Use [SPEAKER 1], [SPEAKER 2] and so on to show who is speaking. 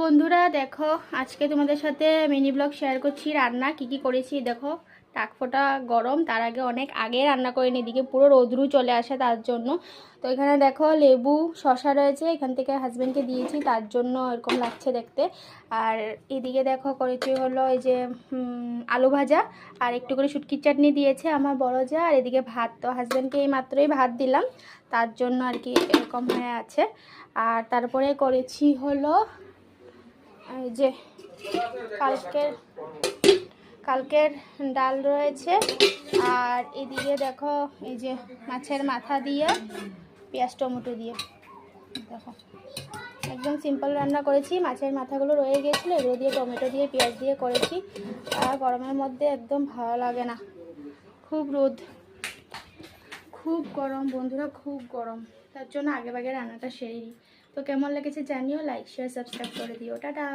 [SPEAKER 1] বন্ধুরা দেখো আজকে তোমাদের সাথে মিনি ব্লগ শেয়ার করছি রান্না কি করেছি। দেখো টাকফোটা গরম, তার আগে অনেক আগে রান্না করে নিই, এদিকে পুরো রোদ্রু চলে আসে তার জন্য। তো এখানে দেখো লেবু শসা রয়েছে, এখান থেকে হাজব্যান্ডকে দিয়েছি তার জন্য এরকম লাগছে দেখতে। আর এদিকে দেখো করেছি হলো এই যে আলু ভাজা আর একটু করে শুটকির চাটনি দিয়েছে আমার বড় যা। আর এদিকে ভাত, তো হাজব্যান্ডকে এই মাত্রই ভাত দিলাম তার জন্য আর কি এরকম হয়ে আছে। আর তারপরে করেছি হলো এই যে কালকের ডাল রয়েছে। আর এদিকে দেখো এই যে মাছের মাথা দিয়ে পেঁয়াজ টমেটো দিয়ে, দেখো একদম সিম্পল রান্না করেছি। মাছের মাথাগুলো রয়ে গিয়েছিলো, এগুলো দিয়ে টমেটো দিয়ে পেঁয়াজ দিয়ে করেছি। আর গরমের মধ্যে একদম ভালো লাগে না, খুব রোদ, খুব গরম বন্ধুরা, খুব গরম, তার জন্য আগে রান্নাটা সেরে নিই। তো কেমন লেগেছে জানিও, লাইক শেয়ার সাবস্ক্রাইব করে দিও, টাটা।